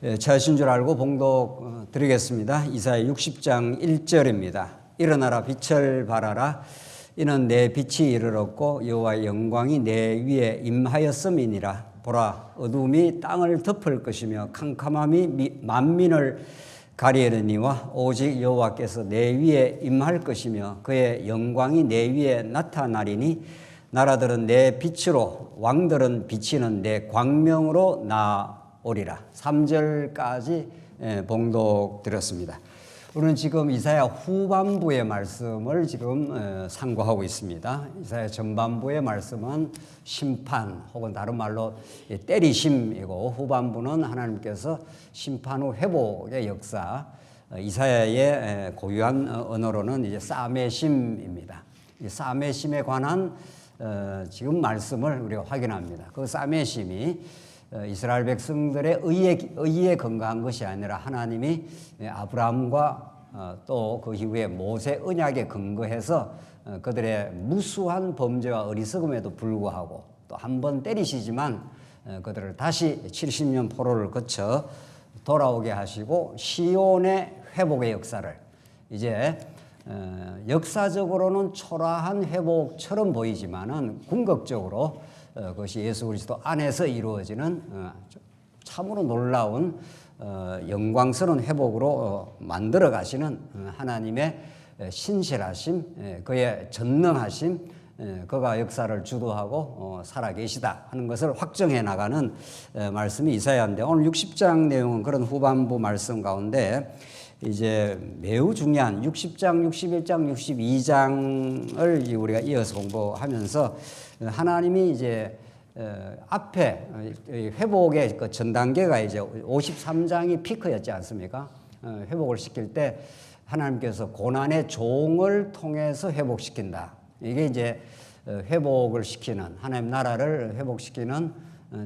찾으신 줄 알고 봉독 드리겠습니다. 이사야 60장 1절입니다. 일어나라 빛을 발하라. 이는 내 빛이 이르렀고 여호와의 영광이 내 위에 임하였음이니라. 보라, 어둠이 땅을 덮을 것이며 캄캄함이 만민을 가리느니와 오직 여호와께서 내 위에 임할 것이며 그의 영광이 내 위에 나타나리니 나라들은 내 빛으로 왕들은 비치는 내 광명으로 나오리라. 3절까지 봉독 드렸습니다. 우리는 지금 이사야 후반부의 말씀을 지금 상고하고 있습니다. 이사야 전반부의 말씀은 심판 혹은 다른 말로 때리심이고, 후반부는 하나님께서 심판 후 회복의 역사, 이사야의 고유한 언어로는 이제 사메심입니다. 이 사메심에 관한 지금 말씀을 우리가 확인합니다. 그 사메심이 이스라엘 백성들의 의에 근거한 것이 아니라 하나님이 아브라함과 또 그 이후에 모세 언약에 근거해서 그들의 무수한 범죄와 어리석음에도 불구하고 또 한 번 때리시지만 그들을 다시 70년 포로를 거쳐 돌아오게 하시고 시온의 회복의 역사를 이제 역사적으로는 초라한 회복처럼 보이지만은 궁극적으로 그것이 예수 그리스도 안에서 이루어지는 참으로 놀라운 영광스러운 회복으로 만들어 가시는 하나님의 신실하심, 그의 전능하심, 그가 역사를 주도하고 살아계시다 하는 것을 확정해 나가는 말씀이 이사야인데, 오늘 60장 내용은 그런 후반부 말씀 가운데 이제 매우 중요한 60장, 61장, 62장을 우리가 이어서 공부하면서 하나님이 이제 앞에 회복의 그 전 단계가 이제 53장이 피크였지 않습니까? 회복을 시킬 때 하나님께서 고난의 종을 통해서 회복시킨다. 이게 이제 회복을 시키는, 하나님 나라를 회복시키는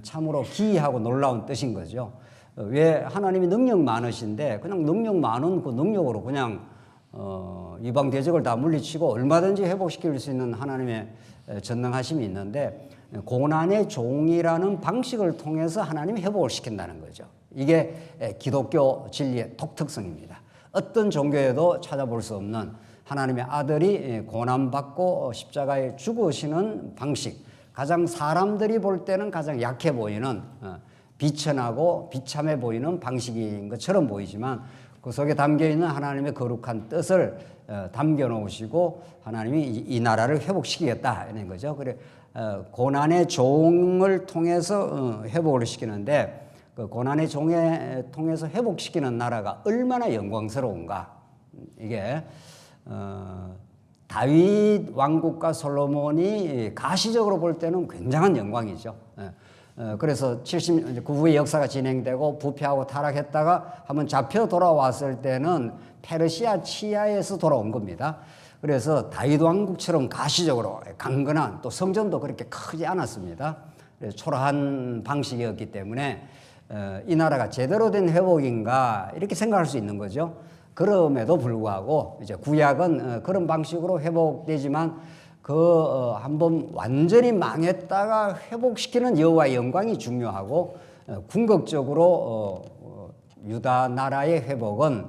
참으로 기이하고 놀라운 뜻인 거죠. 왜 하나님이 능력 많으신데 그냥 능력 많은 그 능력으로 그냥 이방 대적을 다 물리치고 얼마든지 회복시킬 수 있는 하나님의 전능하심이 있는데, 고난의 종이라는 방식을 통해서 하나님이 회복을 시킨다는 거죠. 이게 기독교 진리의 독특성입니다. 어떤 종교에도 찾아볼 수 없는 하나님의 아들이 고난받고 십자가에 죽으시는 방식, 가장 사람들이 볼 때는 가장 약해 보이는, 비천하고 비참해 보이는 방식인 것처럼 보이지만 그 속에 담겨있는 하나님의 거룩한 뜻을 담겨놓으시고 하나님이 이 나라를 회복시키겠다 이런 거죠. 그래 고난의 종을 통해서 회복을 시키는데, 그 고난의 종에 통해서 회복시키는 나라가 얼마나 영광스러운가. 이게 다윗 왕국과 솔로몬이 가시적으로 볼 때는 굉장한 영광이죠. 그래서 그 후에 역사가 진행되고 부패하고 타락했다가 한번 잡혀 돌아왔을 때는 페르시아 치하에서 돌아온 겁니다. 그래서 다윗 왕국처럼 가시적으로 강건한, 또 성전도 그렇게 크지 않았습니다. 그래서 초라한 방식이었기 때문에 이 나라가 제대로 된 회복인가 이렇게 생각할 수 있는 거죠. 그럼에도 불구하고 이제 구약은 그런 방식으로 회복되지만 한번 완전히 망했다가 회복시키는 여호와의 영광이 중요하고, 궁극적으로 유다 나라의 회복은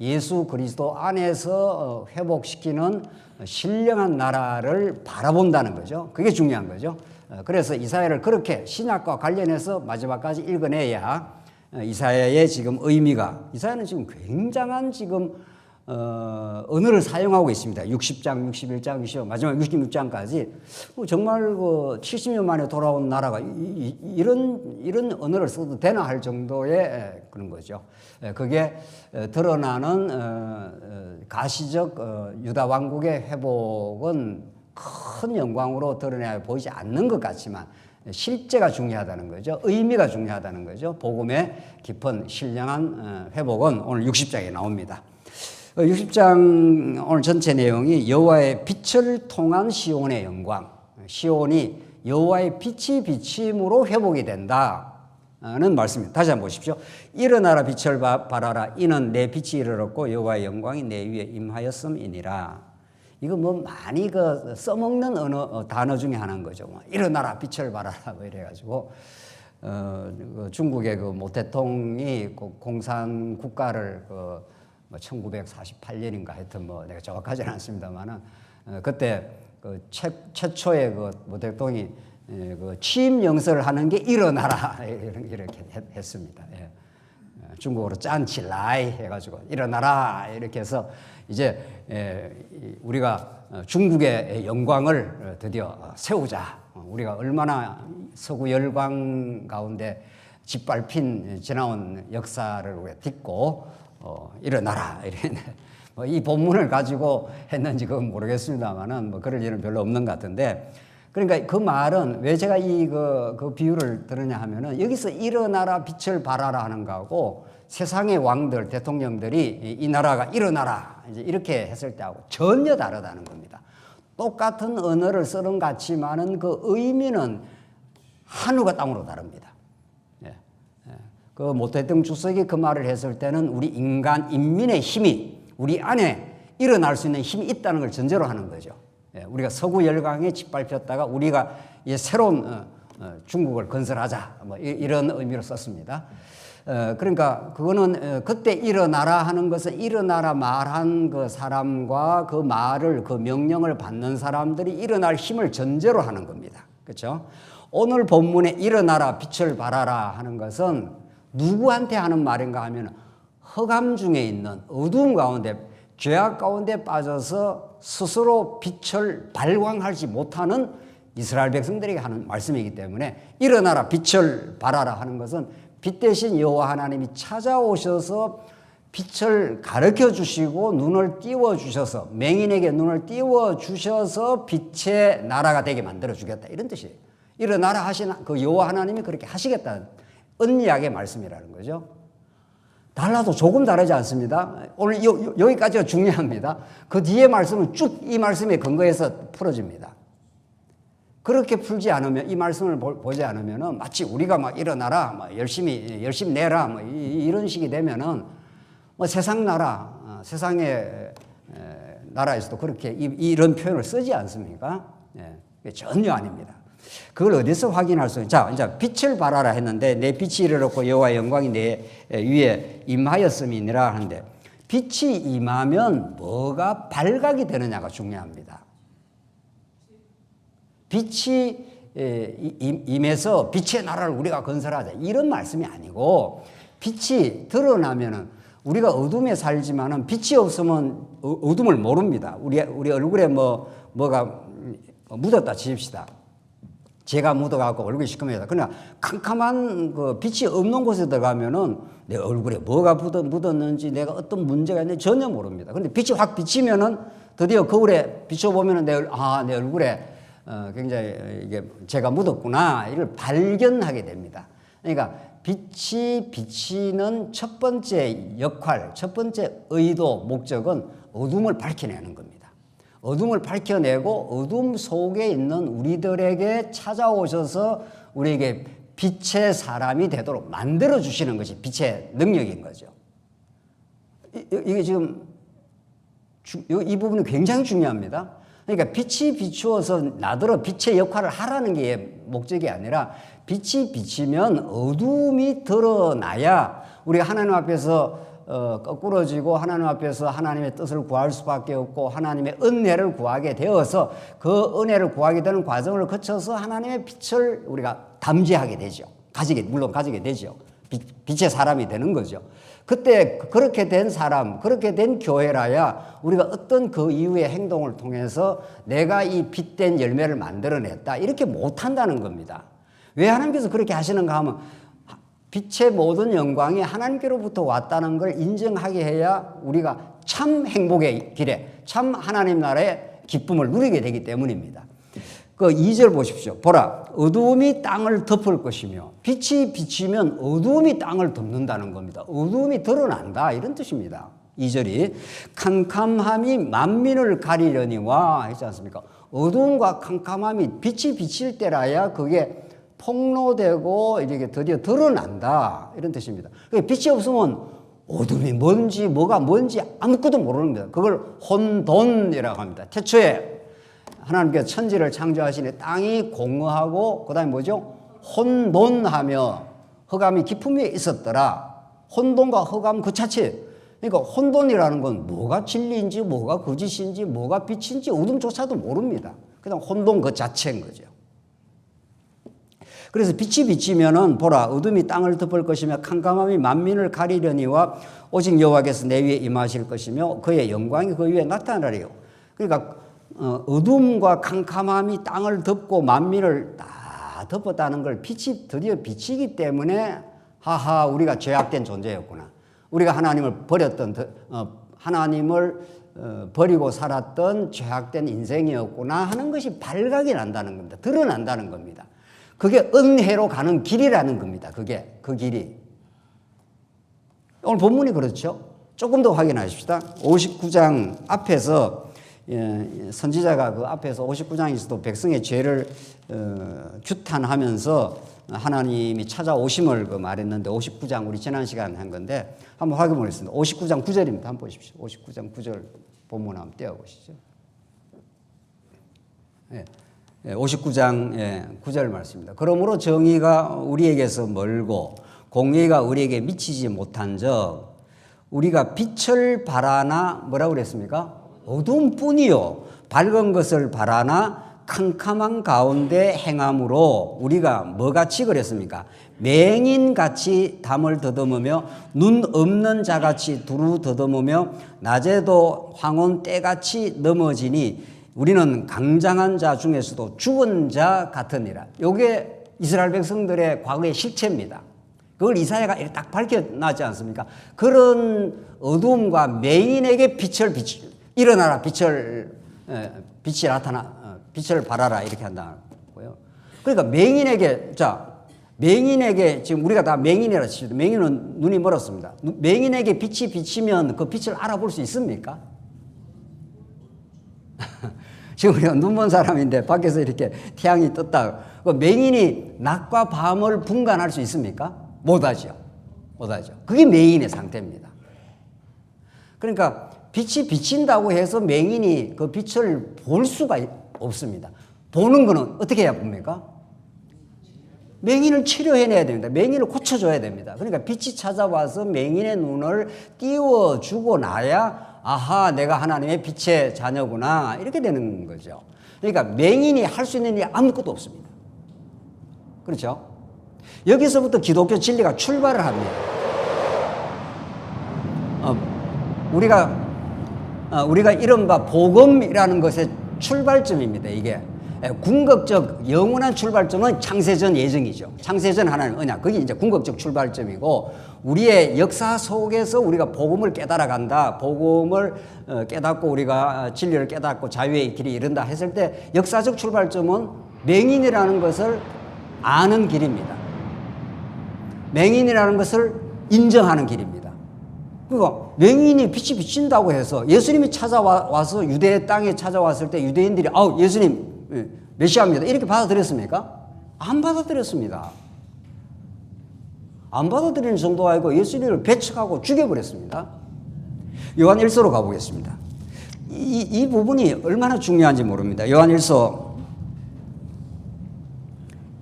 예수 그리스도 안에서 회복시키는 신령한 나라를 바라본다는 거죠. 그게 중요한 거죠. 그래서 이사야를 그렇게 신약과 관련해서 마지막까지 읽어내야 이사야의 지금 의미가, 이사야는 지금 굉장한 지금 언어를 사용하고 있습니다. 60장, 61장, 60장, 마지막 66장까지 정말 그 70년 만에 돌아온 나라가 이런 언어를 써도 되나 할 정도의 그런 거죠. 그게 드러나는 가시적 유다 왕국의 회복은 큰 영광으로 드러내야 보이지 않는 것 같지만 실제가 중요하다는 거죠. 의미가 중요하다는 거죠. 복음의 깊은 신령한 회복은 오늘 60장에 나옵니다. 60장 오늘 전체 내용이 여호와의 빛을 통한 시온의 영광, 시온이 여호와의 빛이 비침으로 회복이 된다는 말씀입니다. 다시 한번 보십시오. 일어나라 빛을 발하라. 이는 내 빛이 이르렀고 여호와의 영광이 내 위에 임하였음이니라. 이거 뭐 많이 써먹는 단어 중에 하나인 거죠. 일어나라 빛을 발하라 뭐 이래가지고 그 중국의 그 모태통이 공산 국가를 뭐 1948년인가 하여튼 뭐 내가 정확하지는 않습니다만은 그때 그 최초의 그 모태통이 그 취임 영설을 하는 게 일어나라 이렇게 했습니다. 예. 중국어로 짠치라이 해가지고 일어나라 이렇게 해서 이제 우리가 중국의 영광을 드디어 세우자. 우리가 얼마나 서구 열강 가운데 짓밟힌 지나온 역사를 우리가 딛고 일어나라 이런 뭐 이 본문을 가지고 했는지 그건 모르겠습니다만은 뭐 그럴 일은 별로 없는 것 같은데, 그러니까 그 말은 왜 제가 그 비유를 들으냐 하면은 여기서 일어나라 빛을 발하라 하는 거하고 세상의 왕들 대통령들이 이 나라가 일어나라 이제 이렇게 했을 때하고 전혀 다르다는 겁니다. 똑같은 언어를 쓰는 것 같지만은 그 의미는 하늘과 땅으로 다릅니다. 그 모태동 주석이 그 말을 했을 때는 우리 인민의 힘이 우리 안에 일어날 수 있는 힘이 있다는 걸 전제로 하는 거죠. 우리가 서구 열강에 짓밟혔다가 우리가 새로운 중국을 건설하자 뭐 이런 의미로 썼습니다. 그러니까 그거는 그때 일어나라 하는 것은 일어나라 말한 그 사람과 그 말을 그 명령을 받는 사람들이 일어날 힘을 전제로 하는 겁니다. 그렇죠? 오늘 본문에 일어나라 빛을 발하라 하는 것은 누구한테 하는 말인가 하면 허감 중에 있는 어두움 가운데 죄악 가운데 빠져서 스스로 빛을 발광하지 못하는 이스라엘 백성들에게 하는 말씀이기 때문에 일어나라 빛을 발하라 하는 것은 빛 대신 여호와 하나님이 찾아오셔서 빛을 가르쳐 주시고 눈을 띄워 주셔서 맹인에게 눈을 띄워 주셔서 빛의 나라가 되게 만들어 주겠다 이런 뜻이에요. 일어나라 하신 그 여호와 하나님이 그렇게 하시겠다는 언약의 말씀이라는 거죠. 달라도 조금 다르지 않습니다. 오늘 여기까지가 중요합니다. 그 뒤에 말씀은 쭉 이 말씀에 근거해서 풀어집니다. 그렇게 풀지 않으면 이 말씀을 보지 않으면은 마치 우리가 막 일어나라, 막 열심히 내라, 뭐 이런 식이 되면은 뭐 세상 나라, 세상의 나라에서도 그렇게 이런 표현을 쓰지 않습니까? 전혀 아닙니다. 그걸 어디서 확인할 수 있냐? 자, 이제 빛을 발하라 했는데 내 빛이 이르렀고 여호와의 영광이 내 위에 임하였음이니라 하는데 빛이 임하면 뭐가 발각이 되느냐가 중요합니다. 빛이 임해서 빛의 나라를 우리가 건설하자 이런 말씀이 아니고 빛이 드러나면은 우리가 어둠에 살지만은 빛이 없으면 어둠을 모릅니다. 우리 얼굴에 뭐가 묻었다 치십시다. 제가 묻어갖고 얼굴이 시커매다. 그러나 캄캄한 그 빛이 없는 곳에 들어가면은 내 얼굴에 뭐가 묻었는지 내가 어떤 문제가 있는지 전혀 모릅니다. 그런데 빛이 확 비치면은 드디어 거울에 비춰보면은 내 얼굴에 굉장히 이게 제가 묻었구나 이걸 발견하게 됩니다. 그러니까 빛이 비치는 첫 번째 역할, 첫 번째 의도, 목적은 어둠을 밝혀내는 겁니다. 어둠을 밝혀내고 어둠 속에 있는 우리들에게 찾아오셔서 우리에게 빛의 사람이 되도록 만들어 주시는 것이 빛의 능력인 거죠. 이게 지금 이 부분이 굉장히 중요합니다. 그러니까 빛이 비추어서 나더러 빛의 역할을 하라는 게 목적이 아니라 빛이 비치면 어둠이 드러나야 우리가 하나님 앞에서 거꾸러지고 하나님 앞에서 하나님의 뜻을 구할 수밖에 없고 하나님의 은혜를 구하게 되어서 그 은혜를 구하게 되는 과정을 거쳐서 하나님의 빛을 우리가 담지하게 되죠. 물론 가지게 되죠. 빛의 사람이 되는 거죠. 그때 그렇게 된 사람, 그렇게 된 교회라야 우리가 어떤 그 이후의 행동을 통해서 내가 이 빛된 열매를 만들어냈다 이렇게 못한다는 겁니다. 왜 하나님께서 그렇게 하시는가 하면 빛의 모든 영광이 하나님께로부터 왔다는 걸 인정하게 해야 우리가 참 행복의 길에 참 하나님 나라의 기쁨을 누리게 되기 때문입니다. 그 2절 보십시오. 보라, 어두움이 땅을 덮을 것이며 빛이 비치면 어두움이 땅을 덮는다는 겁니다. 어두움이 드러난다 이런 뜻입니다. 2절이 캄캄함이 만민을 가리려니와 했지 않습니까? 어두움과 캄캄함이 빛이 비칠 때라야 그게 폭로되고 이렇게 드디어 드러난다 이런 뜻입니다. 빛이 없으면 어둠이 뭔지 뭐가 뭔지 아무것도 모르는 겁니다. 그걸 혼돈이라고 합니다. 태초에 하나님께서 천지를 창조하시니 땅이 공허하고 그 다음에 뭐죠? 혼돈하며 흑암이 깊음에 있었더라. 혼돈과 흑암 그 자체. 그러니까 혼돈이라는 건 뭐가 진리인지 뭐가 거짓인지 뭐가 빛인지 어둠조차도 모릅니다. 그냥 혼돈 그 자체인 거죠. 그래서 빛이 비치면은 보라 어둠이 땅을 덮을 것이며 캄캄함이 만민을 가리려니와 오직 여호와께서 내 위에 임하실 것이며 그의 영광이 그 위에 나타나리요. 그러니까 어둠과 캄캄함이 땅을 덮고 만민을 다 덮었다는 걸 빛이 드디어 비치기 때문에 하하 우리가 죄악된 존재였구나. 우리가 하나님을 버렸던 하나님을 버리고 살았던 죄악된 인생이었구나 하는 것이 발각이 난다는 겁니다. 드러난다는 겁니다. 그게 은혜로 가는 길이라는 겁니다. 그게 그 길이. 오늘 본문이 그렇죠. 조금 더 확인하십시다. 59장 앞에서 선지자가 그 앞에서 59장에서도 백성의 죄를 규탄하면서 하나님이 찾아오심을 말했는데 59장 우리 지난 시간에 한 건데 한번 확인해 보겠습니다. 59장 9절입니다. 한번 보십시오. 59장 9절 본문 한번 떼어보시죠. 네. 59장 9절 말씀입니다. 그러므로 정의가 우리에게서 멀고 공의가 우리에게 미치지 못한 적 우리가 빛을 바라나 뭐라고 그랬습니까? 어둠뿐이요 밝은 것을 바라나 캄캄한 가운데 행함으로 우리가 뭐같이 그랬습니까? 맹인같이 담을 더듬으며 눈 없는 자같이 두루 더듬으며 낮에도 황혼 때같이 넘어지니 우리는 강장한 자 중에서도 죽은 자 같으니라. 이게 이스라엘 백성들의 과거의 실체입니다. 그걸 이사야가 딱 밝혀놨지 않습니까? 그런 어두움과 맹인에게 일어나라 빛이 나타나 빛을 발하라 이렇게 한다고요. 그러니까 맹인에게 지금 우리가 다 맹인이라 치죠. 맹인은 눈이 멀었습니다. 맹인에게 빛이 비치면 그 빛을 알아볼 수 있습니까? 지금 우리가 눈먼 사람인데 밖에서 이렇게 태양이 떴다. 맹인이 낮과 밤을 분간할 수 있습니까? 못하죠. 그게 맹인의 상태입니다. 그러니까 빛이 비친다고 해서 맹인이 그 빛을 볼 수가 없습니다. 보는 거는 어떻게 해야 봅니까? 맹인을 치료해내야 됩니다. 맹인을 고쳐줘야 됩니다. 그러니까 빛이 찾아와서 맹인의 눈을 띄워주고 나야 아하 내가 하나님의 빛의 자녀구나 이렇게 되는 거죠. 그러니까 맹인이 할 수 있는 일이 아무것도 없습니다. 그렇죠? 여기서부터 기독교 진리가 출발을 합니다. 우리가 이른바 복음이라는 것의 출발점입니다. 이게 궁극적 영원한 출발점은 창세전 예정이죠. 창세전 하나님 언약 그게 이제 궁극적 출발점이고 우리의 역사 속에서 우리가 복음을 깨달아간다. 복음을 깨닫고 우리가 진리를 깨닫고 자유의 길이 이른다 했을 때 역사적 출발점은 맹인이라는 것을 아는 길입니다. 맹인이라는 것을 인정하는 길입니다. 그러니까 맹인이 빛이 비친다고 해서 예수님이 찾아와서 유대 땅에 찾아왔을 때 유대인들이 예수님 메시아입니다 이렇게 받아들였습니까? 안 받아들였습니다. 안 받아들이는 정도가 아니고 예수님을 배척하고 죽여버렸습니다. 요한 1서로 가보겠습니다. 이 부분이 얼마나 중요한지 모릅니다. 요한 1서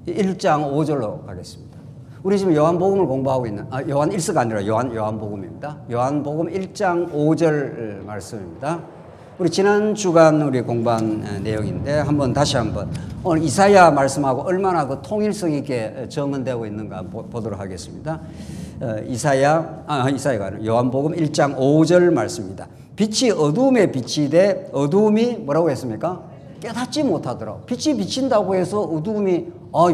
1장 5절로 가겠습니다. 우리 지금 요한복음을 공부하고 있는 요한 1서가 아니라 요한복음입니다. 요한복음 1장 5절 말씀입니다. 우리 지난 주간 우리 공부한 내용인데 다시 한번 오늘 이사야 말씀하고 얼마나 그 통일성 있게 정언되고 있는가 보도록 하겠습니다. 이사야가 아니라 요한복음 1장 5절 말씀입니다. 빛이 어두움에 비치되 어두움이 뭐라고 했습니까? 깨닫지 못하더라. 빛이 비친다고 해서 어두움이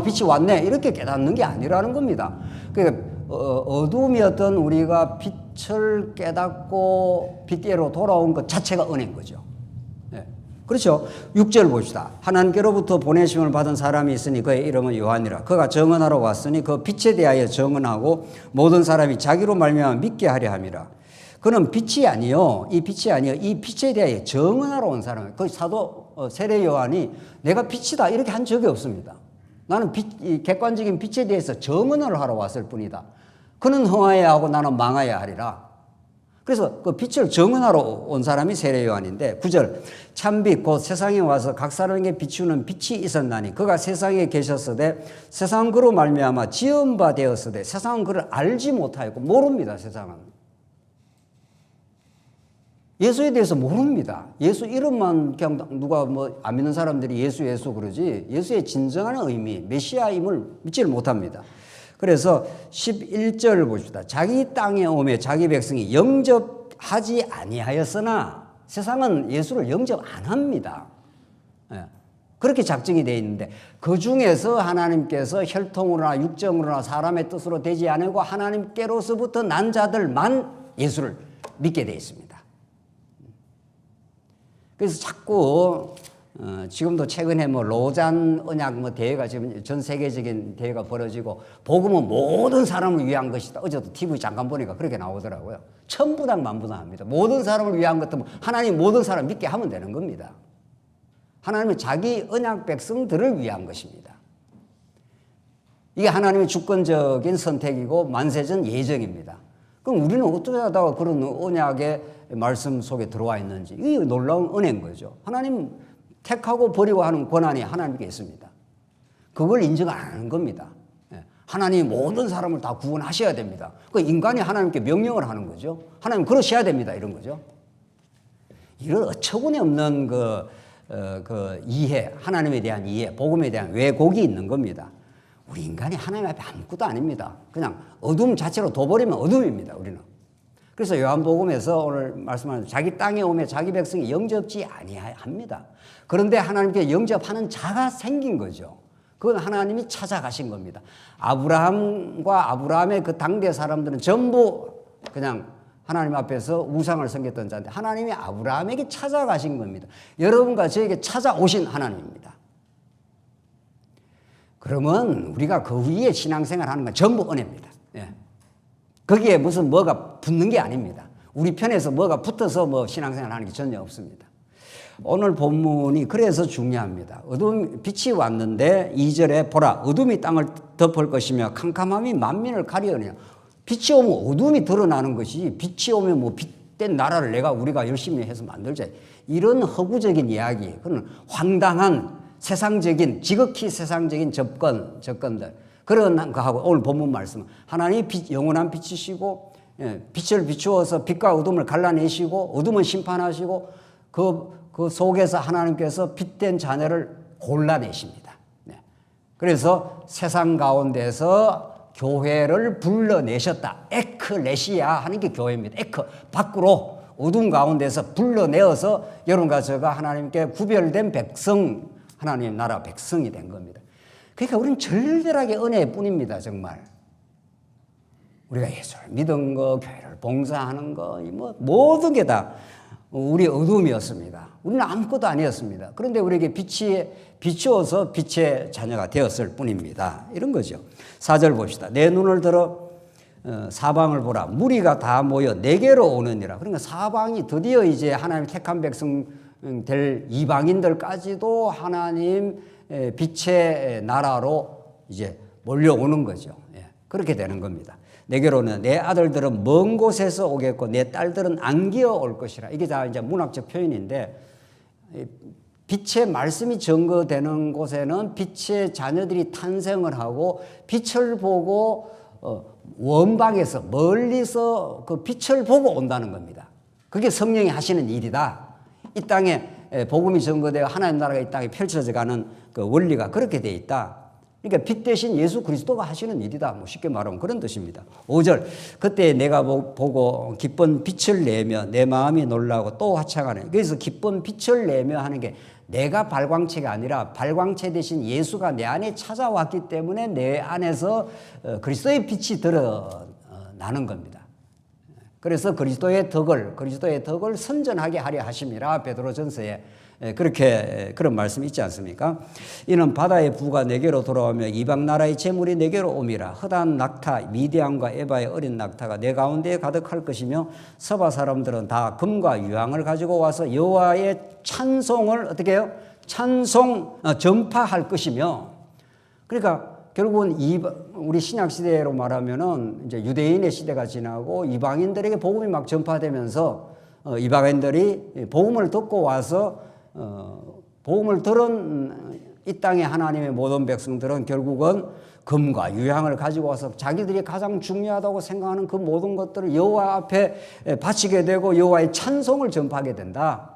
빛이 왔네 이렇게 깨닫는 게 아니라는 겁니다. 그러니까 어두움이었던 우리가 빛을 깨닫고 빛대로 돌아온 것 자체가 은혜인 거죠. 네. 그렇죠. 6절 봅시다. 하나님께로부터 보내심을 받은 사람이 있으니 그의 이름은 요한이라. 그가 정언하러 왔으니 그 빛에 대하여 정언하고 모든 사람이 자기로 말미암아 믿게 하려 함이라. 그는 빛이 아니요. 이 빛에 대하여 정언하러 온 사람이에요. 그 사도 세례 요한이 내가 빛이다 이렇게 한 적이 없습니다. 나는 객관적인 빛에 대해서 정언을 하러 왔을 뿐이다. 그는 흥하여야 하고 나는 망하여야 하리라. 그래서 그 빛을 증언하러 온 사람이 세례 요한인데 9절 참빛 곧 세상에 와서 각 사람에게 비추는 빛이 있었나니 그가 세상에 계셨으되 세상은 그로 말미암아 지은 바 되었으되 세상은 그를 알지 못하였고 모릅니다. 세상은 예수에 대해서 모릅니다. 예수 이름만 그냥 누가 뭐 안 믿는 사람들이 예수 그러지 예수의 진정한 의미 메시아임을 믿지를 못합니다. 그래서 11절 보십시다. 자기 땅에 오매 자기 백성이 영접하지 아니하였으나 세상은 예수를 영접 안 합니다. 그렇게 작정이 되어 있는데 그 중에서 하나님께서 혈통으로나 육정으로나 사람의 뜻으로 되지 않고 하나님께로서부터 난 자들만 예수를 믿게 되어 있습니다. 그래서 자꾸 지금도 최근에 뭐 로잔 언약 뭐 대회가 지금 전 세계적인 대회가 벌어지고 복음은 모든 사람을 위한 것이다. 어제도 TV 잠깐 보니까 그렇게 나오더라고요. 천부당 만부당합니다. 모든 사람을 위한 것도 하나님 모든 사람 믿게 하면 되는 겁니다. 하나님은 자기 언약 백성들을 위한 것입니다. 이게 하나님의 주권적인 선택이고 만세전 예정입니다. 그럼 우리는 어떻게 하다가 그런 언약의 말씀 속에 들어와 있는지 이 놀라운 은혜인 거죠. 하나님 택하고 버리고 하는 권한이 하나님께 있습니다. 그걸 인정 안 하는 겁니다. 하나님이 모든 사람을 다 구원하셔야 됩니다. 그 인간이 하나님께 명령을 하는 거죠. 하나님 그러셔야 됩니다. 이런 거죠. 이런 어처구니 없는 그 이해, 하나님에 대한 이해, 복음에 대한 왜곡이 있는 겁니다. 우리 인간이 하나님 앞에 아무것도 아닙니다. 그냥 어둠 자체로 둬버리면 어둠입니다. 우리는. 그래서 요한복음에서 오늘 말씀하는 자기 땅에 오면 자기 백성이 영접지 아니합니다. 그런데 하나님께 영접하는 자가 생긴 거죠. 그건 하나님이 찾아가신 겁니다. 아브라함과 아브라함의 그 당대 사람들은 전부 그냥 하나님 앞에서 우상을 섬겼던 자인데 하나님이 아브라함에게 찾아가신 겁니다. 여러분과 저에게 찾아오신 하나님입니다. 그러면 우리가 그 위에 신앙생활 하는 건 전부 은혜입니다. 거기에 무슨 뭐가 붙는 게 아닙니다. 우리 편에서 뭐가 붙어서 뭐 신앙생활 하는 게 전혀 없습니다. 오늘 본문이 그래서 중요합니다. 빛이 왔는데 2절에 보라 어둠이 땅을 덮을 것이며 캄캄함이 만민을 가리우느냐. 빛이 오면 어둠이 드러나는 것이 빛이 오면 뭐 빛된 나라를 우리가 열심히 해서 만들자. 이런 허구적인 이야기, 그런 황당한 세상적인 지극히 세상적인 접근들 그런 거하고 오늘 본문 말씀 하나님이 영원한 빛이시고 빛을 비추어서 빛과 어둠을 갈라내시고 어둠은 심판하시고 그 속에서 하나님께서 빛된 자녀를 골라내십니다. 그래서 세상 가운데서 교회를 불러내셨다. 에클레시아 하는 게 교회입니다. 밖으로 어둠 가운데서 불러내어서 여러분과 저가 하나님께 구별된 백성, 하나님의 나라 백성이 된 겁니다. 그러니까 우리는 절대하게 은혜일 뿐입니다. 정말 우리가 예수를 믿은 거, 교회를 봉사하는 거, 뭐 모든 게 다 우리 어둠이었습니다. 우리는 아무것도 아니었습니다. 그런데 우리에게 빛이 비추어서 빛의 자녀가 되었을 뿐입니다. 이런 거죠. 4절 봅시다. 내 눈을 들어 사방을 보라. 무리가 다 모여 내게로 오느니라. 그러니까 사방이 드디어 이제 하나님 택한 백성 될 이방인들까지도 하나님 빛의 나라로 이제 몰려오는 거죠. 그렇게 되는 겁니다. 내게로는 내 아들들은 먼 곳에서 오겠고 내 딸들은 안기어 올 것이라. 이게 다 이제 문학적 표현인데 빛의 말씀이 증거되는 곳에는 빛의 자녀들이 탄생을 하고 빛을 보고 원방에서 멀리서 그 빛을 보고 온다는 겁니다. 그게 성령이 하시는 일이다. 이 땅에 복음이 증거되어 하나님 나라가 이 땅에 펼쳐져 가는 그 원리가 그렇게 돼 있다. 그러니까 빛 대신 예수 그리스도가 하시는 일이다. 뭐 쉽게 말하면 그런 뜻입니다. 5절 그때 내가 보고 기쁜 빛을 내며 내 마음이 놀라고 또 화창하네. 그래서 기쁜 빛을 내며 하는 게 내가 발광체가 아니라 발광체 대신 예수가 내 안에 찾아왔기 때문에 내 안에서 그리스도의 빛이 드러나는 겁니다. 그래서 그리스도의 덕을 선전하게 하려 하심이라 베드로전서에 그렇게 그런 말씀이 있지 않습니까? 이는 바다의 부가 내게로 돌아오며 이방 나라의 재물이 내게로 옴이라. 허다한 낙타 미디안과 에바의 어린 낙타가 내 가운데에 가득할 것이며 서바 사람들은 다 금과 유황을 가지고 와서 여호와의 찬송을 어떻게 해요? 전파할 것이며. 그러니까 결국은 우리 신약 시대로 말하면은 이제 유대인의 시대가 지나고 이방인들에게 복음이 막 전파되면서 이방인들이 복음을 듣고 와서 복음을 들은 이 땅의 하나님의 모든 백성들은 결국은 금과 유향을 가지고 와서 자기들이 가장 중요하다고 생각하는 그 모든 것들을 여호와 앞에 바치게 되고 여호와의 찬송을 전파하게 된다.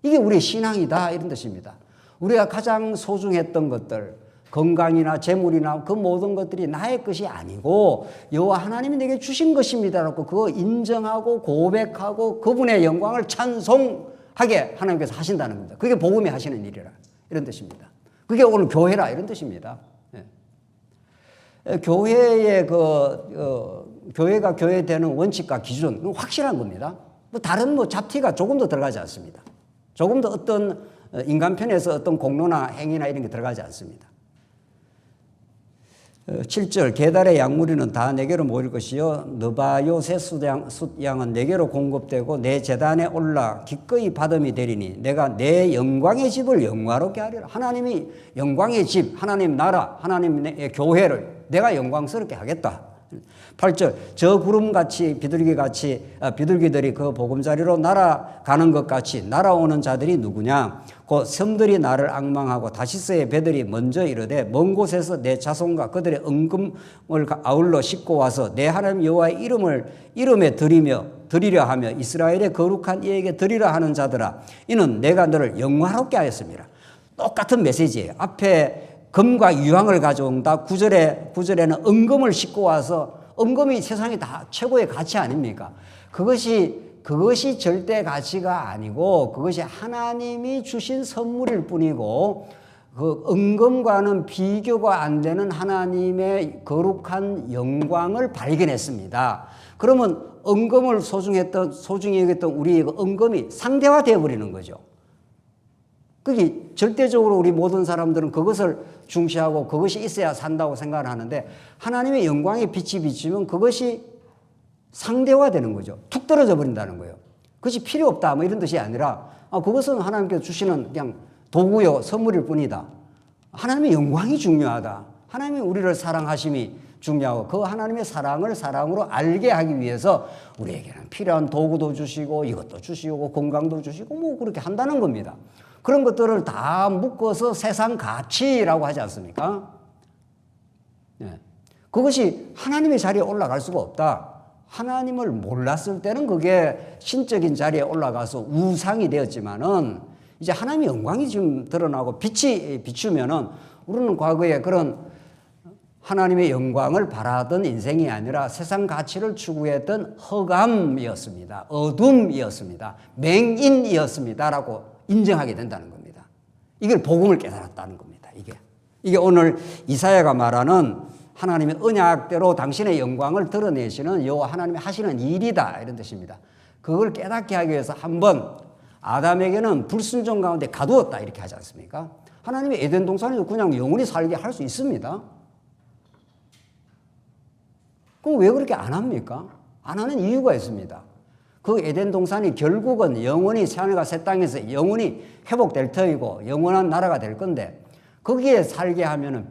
이게 우리의 신앙이다 이런 뜻입니다. 우리가 가장 소중했던 것들, 건강이나 재물이나 그 모든 것들이 나의 것이 아니고 여호와 하나님이 내게 주신 것입니다라고 그거 인정하고 고백하고 그분의 영광을 찬송하게 하나님께서 하신다는 겁니다. 그게 복음이 하시는 일이라 이런 뜻입니다. 그게 오늘 교회라 이런 뜻입니다. 교회의 교회가 교회되는 원칙과 기준 확실한 겁니다. 다른 잡티가 조금 더 들어가지 않습니다. 조금 더 어떤 인간편에서 어떤 공로나 행위나 이런 게 들어가지 않습니다. 7절 게달의 양무리는 다 내게로 모일 것이요 느바요 새 숫양은 내게로 공급되고 내 제단에 올라 기꺼이 받음이 되리니 내가 내 영광의 집을 영화롭게 하리라. 하나님이 영광의 집, 하나님 나라, 하나님의 교회를 내가 영광스럽게 하겠다. 8절 저 구름같이 비둘기들이 그 보금자리로 날아가는 것 같이 날아오는 자들이 누구냐. 곧 섬들이 나를 앙망하고 다시스의 배들이 먼저 이르되 먼 곳에서 내 자손과 그들의 은금을 아울러 싣고 와서 내 하나님 여호와의 이름에 드리려 하며 이스라엘의 거룩한 이에게 드리려 하는 자들아 이는 내가 너를 영화롭게 하였습니다. 똑같은 메시지예요. 앞에 금과 유황을 가져온다. 9절에는 은금을 싣고 와서 은금이 세상에 다 최고의 가치 아닙니까? 그것이 절대 가치가 아니고 그것이 하나님이 주신 선물일 뿐이고 그 은금과는 비교가 안 되는 하나님의 거룩한 영광을 발견했습니다. 그러면 은금을 소중히 여겼던 우리의 은금이 상대화되어 버리는 거죠. 그게 절대적으로 우리 모든 사람들은 그것을 중시하고 그것이 있어야 산다고 생각을 하는데 하나님의 영광의 빛이 비치면 그것이 상대화되는 거죠. 툭 떨어져 버린다는 거예요. 그것이 필요 없다 뭐 이런 뜻이 아니라 그것은 하나님께서 주시는 그냥 도구요 선물일 뿐이다. 하나님의 영광이 중요하다. 하나님이 우리를 사랑하심이 중요하고 그 하나님의 사랑을 사랑으로 알게 하기 위해서 우리에게는 필요한 도구도 주시고 이것도 주시고 건강도 주시고 뭐 그렇게 한다는 겁니다. 그런 것들을 다 묶어서 세상 가치라고 하지 않습니까? 네. 그것이 하나님의 자리에 올라갈 수가 없다. 하나님을 몰랐을 때는 그게 신적인 자리에 올라가서 우상이 되었지만은 이제 하나님의 영광이 지금 드러나고 빛이 비추면은 우리는 과거에 그런 하나님의 영광을 바라던 인생이 아니라 세상 가치를 추구했던 허감이었습니다. 어둠이었습니다. 맹인이었습니다라고 인정하게 된다는 겁니다. 이걸 복음을 깨달았다는 겁니다. 이게 오늘 이사야가 말하는 하나님의 언약대로 당신의 영광을 드러내시는 여호와 하나님이 하시는 일이다 이런 뜻입니다. 그걸 깨닫게 하기 위해서 한번 아담에게는 불순종 가운데 가두었다 이렇게 하지 않습니까? 하나님이 에덴 동산에서 그냥 영원히 살게 할 수 있습니다. 그럼 왜 그렇게 안 합니까? 안 하는 이유가 있습니다. 그 에덴 동산이 결국은 영원히 새하늘과 새 땅에서 영원히 회복될 터이고 영원한 나라가 될 건데 거기에 살게 하면은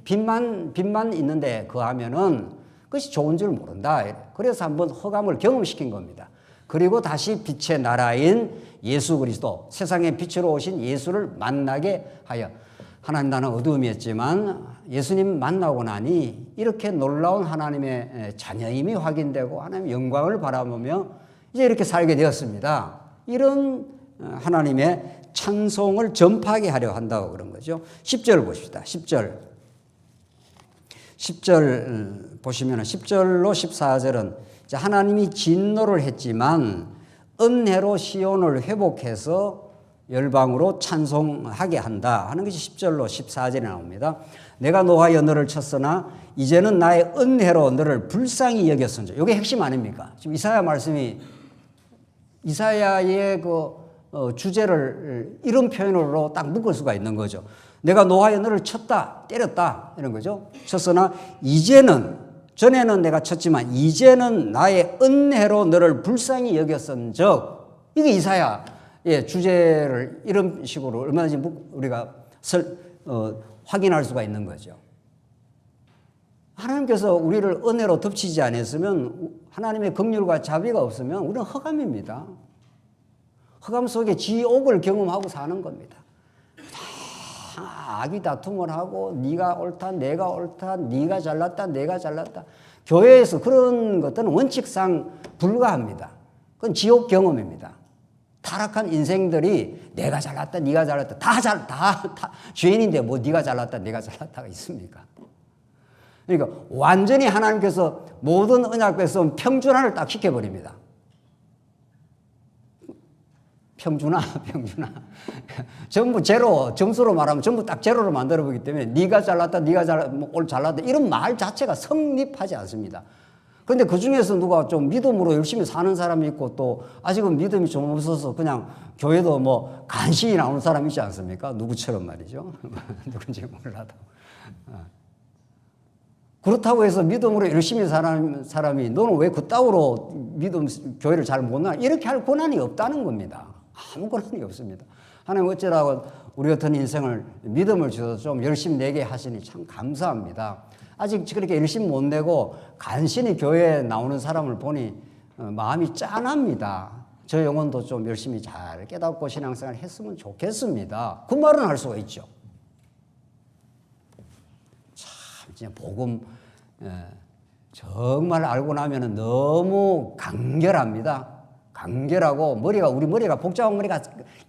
빛만 있는데 거하면은 그것이 좋은 줄 모른다. 그래서 한번 허감을 경험시킨 겁니다. 그리고 다시 빛의 나라인 예수 그리스도 세상의 빛으로 오신 예수를 만나게 하여 하나님 나는 어두움이었지만 예수님 만나고 나니 이렇게 놀라운 하나님의 자녀임이 확인되고 하나님의 영광을 바라보며 이제 이렇게 살게 되었습니다. 이런 하나님의 찬송을 전파하게 하려 한다고 그런 거죠. 10절 보십시다. 10절 보시면 10절로 14절은 이제 하나님이 진노를 했지만 은혜로 시온을 회복해서 열방으로 찬송하게 한다 하는 것이 10절로 14절에 나옵니다. 내가 노하여 너를 쳤으나 이제는 나의 은혜로 너를 불쌍히 여겼은즉. 이게 핵심 아닙니까? 지금 이사야 말씀이 이사야의 주제를 이런 표현으로 딱 묶을 수가 있는 거죠. 내가 노하여 너를 쳤다, 때렸다 이런 거죠. 쳤으나 이제는 전에는 내가 쳤지만 이제는 나의 은혜로 너를 불쌍히 여겼은즉. 이게 이사야의 주제를 이런 식으로 얼마든지 우리가 확인할 수가 있는 거죠. 하나님께서 우리를 은혜로 덮치지 않았으면, 하나님의 긍휼과 자비가 없으면 우리는 흑암입니다. 흑암 속에 지옥을 경험하고 사는 겁니다. 악이 다툼을 하고 네가 옳다, 내가 옳다, 네가 잘났다, 내가 잘났다. 교회에서 그런 것들은 원칙상 불가합니다. 그건 지옥 경험입니다. 타락한 인생들이 내가 잘났다, 네가 잘났다, 다 죄인인데 뭐 네가 잘났다, 내가 잘났다가 있습니까? 그러니까 완전히 하나님께서 모든 언약에서 평준화를 딱 시켜버립니다. 평준화. 전부 제로, 점수로 말하면 전부 딱 제로로 만들어보기 때문에 네가 잘났다, 오늘 잘났다 이런 말 자체가 성립하지 않습니다. 그런데 그 중에서 누가 좀 믿음으로 열심히 사는 사람이 있고 또 아직은 믿음이 좀 없어서 그냥 교회도 뭐 간신히 나오는 사람이 있지 않습니까? 누구처럼 말이죠. 누군지 몰라도. 그렇다고 해서 믿음으로 열심히 사는 사람이 너는 왜 그따위로 교회를 잘 못 나가? 이렇게 할 권한이 없다는 겁니다. 아무 권한이 없습니다. 하나님 어쩌라고 우리 같은 인생을 믿음을 주셔서 좀 열심히 내게 하시니 참 감사합니다. 아직 그렇게 열심히 못 내고 간신히 교회에 나오는 사람을 보니 마음이 짠합니다. 저 영혼도 좀 열심히 잘 깨닫고 신앙생활 했으면 좋겠습니다. 그 말은 할 수가 있죠. 참 진짜 복음 정말 알고 나면은 너무 간결합니다. 간결하고 우리 머리가 복잡한 머리가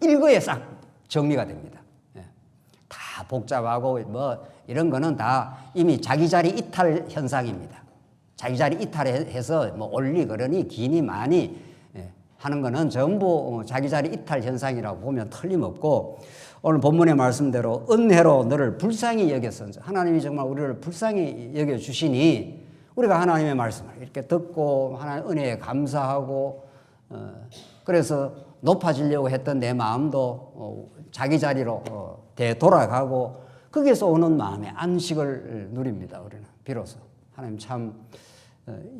일거에 싹 정리가 됩니다. 다 복잡하고 뭐 이런 거는 다 이미 자기 자리 이탈 현상입니다. 자기 자리 이탈해서 뭐 옳니 그러니 기니 많이 하는 거는 전부 자기 자리 이탈 현상이라고 보면 틀림없고, 오늘 본문의 말씀대로 은혜로 너를 불쌍히 여겼어. 하나님이 정말 우리를 불쌍히 여겨주시니 우리가 하나님의 말씀을 이렇게 듣고 하나님의 은혜에 감사하고, 그래서 높아지려고 했던 내 마음도 자기 자리로 되돌아가고 거기에서 오는 마음의 안식을 누립니다. 우리는 비로소 하나님 참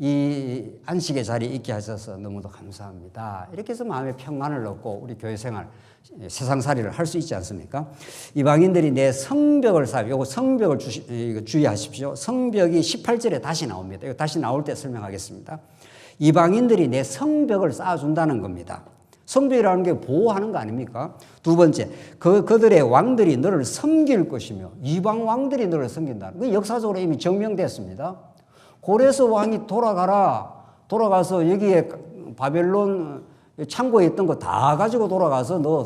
이 안식의 자리에 있게 하셔서 너무도 감사합니다. 이렇게 해서 마음의 평안을 얻고 우리 교회 생활, 세상살이를 할 수 있지 않습니까? 이방인들이 내 성벽을 쌓아, 요거 성벽을 주의하십시오. 성벽이 18절에 다시 나옵니다. 이거 다시 나올 때 설명하겠습니다. 이방인들이 내 성벽을 쌓아준다는 겁니다. 성벽이라는 게 보호하는 거 아닙니까? 두 번째, 그들의 왕들이 너를 섬길 것이며, 이방 왕들이 너를 섬긴다. 그 역사적으로 이미 증명됐습니다. 고레스 왕이 돌아가서 여기에 바벨론 창고에 있던 거 다 가지고 돌아가서 너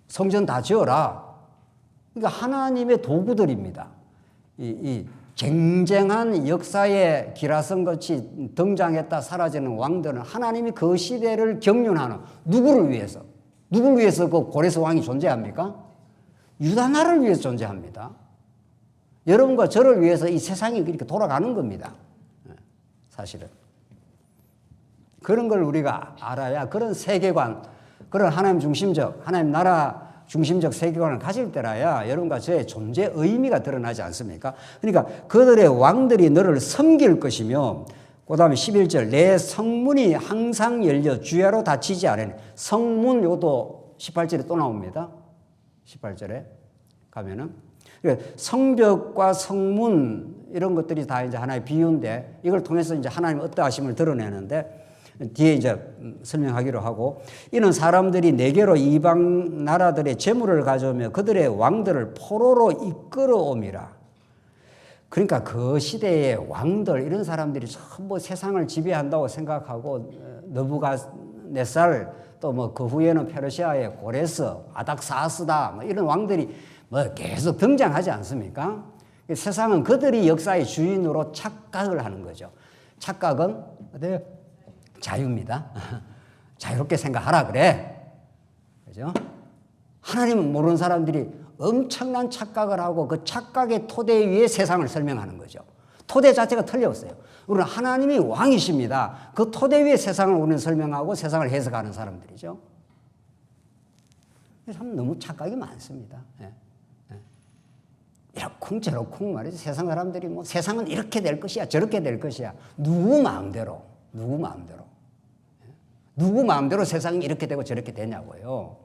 성전 다 지어라. 그러니까 하나님의 도구들입니다. 이 쟁쟁한 역사의 기라성같이 등장했다 사라지는 왕들은 하나님이 그 시대를 경륜하는 누구를 위해서 그 고레스 왕이 존재합니까? 유다 나라를 위해서 존재합니다. 여러분과 저를 위해서 이 세상이 그렇게 돌아가는 겁니다. 사실은. 그런 걸 우리가 알아야 그런 세계관, 그런 하나님 중심적, 하나님 나라 중심적 세계관을 가질 때라야 여러분과 저의 존재 의미가 드러나지 않습니까? 그러니까 그들의 왕들이 너를 섬길 것이며, 그 다음에 11절 내 성문이 항상 열려 주야로 닫히지 않으니, 성문 요것도 18절에 또 나옵니다. 18절에 가면은 성벽과 성문 이런 것들이 다 이제 하나의 비유인데, 이걸 통해서 이제 하나님 어떠하심을 드러내는데 뒤에 이제 설명하기로 하고, 이는 사람들이 내게로 이방 나라들의 재물을 가져오며 그들의 왕들을 포로로 이끌어옴이라. 그러니까 그 시대의 왕들 이런 사람들이 전부 세상을 지배한다고 생각하고, 느부갓네살 또 뭐 그 후에는 페르시아의 고레스, 아닥사스다 뭐 이런 왕들이 뭐 계속 등장하지 않습니까? 세상은 그들이 역사의 주인으로 착각을 하는 거죠. 착각은 어때요? 자유입니다. 자유롭게 생각하라 그래. 그죠? 하나님은 모르는 사람들이 엄청난 착각을 하고 그 착각의 토대 위에 세상을 설명하는 거죠. 토대 자체가 틀렸어요. 우리는 하나님이 왕이십니다. 그 토대 위에 세상을 우리는 설명하고 세상을 해석하는 사람들이죠. 참 너무 착각이 많습니다. 이러쿵저러쿵 말이죠. 세상 사람들이 뭐 세상은 이렇게 될 것이야, 저렇게 될 것이야. 누구 마음대로 세상이 이렇게 되고 저렇게 되냐고요.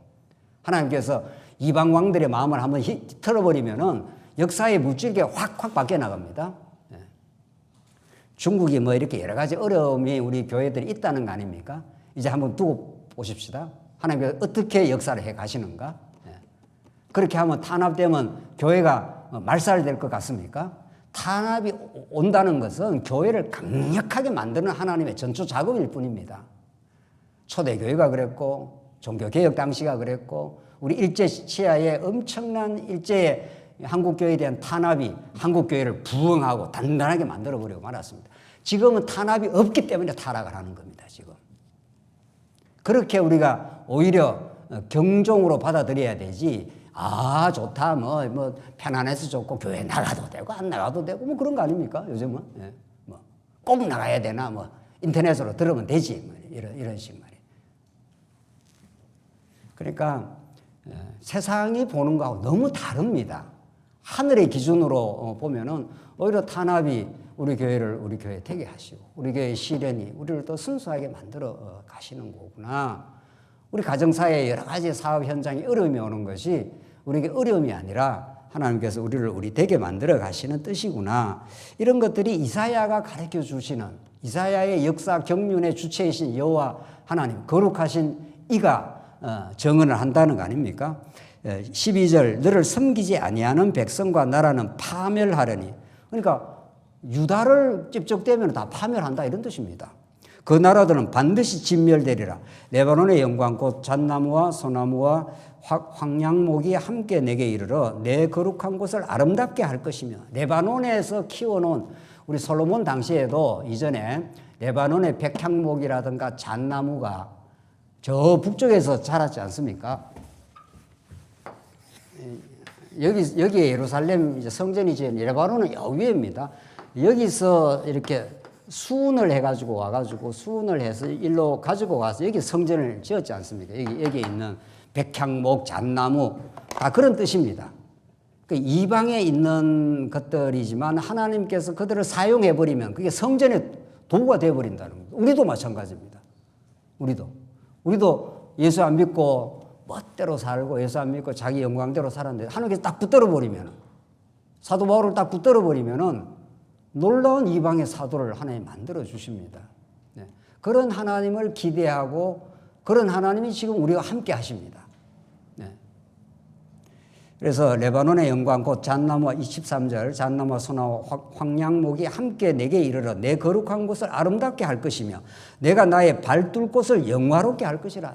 하나님께서 이방 왕들의 마음을 한번 틀어버리면은 역사의 물줄기가 확확 바뀌어 나갑니다. 중국이 뭐 이렇게 여러 가지 어려움이 우리 교회들이 있다는 거 아닙니까? 이제 한번 두고 보십시다. 하나님께서 어떻게 역사를 해 가시는가? 그렇게 하면 탄압되면 교회가 말살될 것 같습니까? 탄압이 온다는 것은 교회를 강력하게 만드는 하나님의 전초 작업일 뿐입니다. 초대교회가 그랬고 종교개혁 당시가 그랬고 우리 일제 치하의 엄청난 일제의 한국교회에 대한 탄압이 한국교회를 부흥하고 단단하게 만들어버리고 말았습니다. 지금은 탄압이 없기 때문에 타락을 하는 겁니다. 지금. 그렇게 우리가 오히려 경종으로 받아들여야 되지. 아, 좋다. 뭐 편안해서 좋고 교회 나가도 되고 안 나가도 되고 뭐 그런 거 아닙니까? 요즘은 뭐 꼭 나가야 되나 뭐 인터넷으로 들으면 되지 뭐 이런 식 말이에요. 그러니까 세상이 보는 거하고 너무 다릅니다. 하늘의 기준으로 보면은 오히려 탄압이 우리 교회 되게 하시고 우리 교회의 시련이 우리를 더 순수하게 만들어 가시는 거구나. 우리 가정사회의 여러 가지 사업 현장에 어려움이 오는 것이 우리에게 어려움이 아니라 하나님께서 우리 되게 만들어 가시는 뜻이구나. 이런 것들이 이사야가 가르쳐 주시는 이사야의 역사 경륜의 주체이신 여호와 하나님 거룩하신 이가 정언을 한다는 거 아닙니까? 12절 너를 섬기지 아니하는 백성과 나라는 파멸하려니. 그러니까 유다를 찝쩍대면 다 파멸한다 이런 뜻입니다. 그 나라들은 반드시 진멸되리라. 레바논의 영광꽃 잣나무와 소나무와 황량목이 함께 내게 이르러 내 거룩한 곳을 아름답게 할 것이며. 레바논에서 키워놓은 우리 솔로몬 당시에도 이전에 레바논의 백향목이라든가 잣나무가 저 북쪽에서 자랐지 않습니까? 여기 예루살렘 이제 성전이 지은 레바논은 여 위에입니다. 여기서 이렇게 수운을 해가지고 와가지고 수운을 해서 일로 가지고 가서 여기 성전을 지었지 않습니까? 여기에 있는 백향목, 잣나무 다 그런 뜻입니다. 그 이방에 있는 것들이지만 하나님께서 그들을 사용해 버리면 그게 성전의 도구가 되어 버린다는 겁니다. 우리도 마찬가지입니다. 우리도 예수 안 믿고 멋대로 살고 예수 안 믿고 자기 영광대로 살았는데 하나님께서 딱 붙들어 버리면 사도 바울을 딱 붙들어 버리면은 놀라운 이방의 사도를 하나님 만들어 주십니다. 네. 그런 하나님을 기대하고 그런 하나님이 지금 우리와 함께 하십니다. 네. 그래서 레바논의 영광 곧 잣나무와 23절 잣나무와 소나무 황량목이 함께 내게 이르러 내 거룩한 곳을 아름답게 할 것이며 내가 나의 발둘 곳을 영화롭게 할 것이라.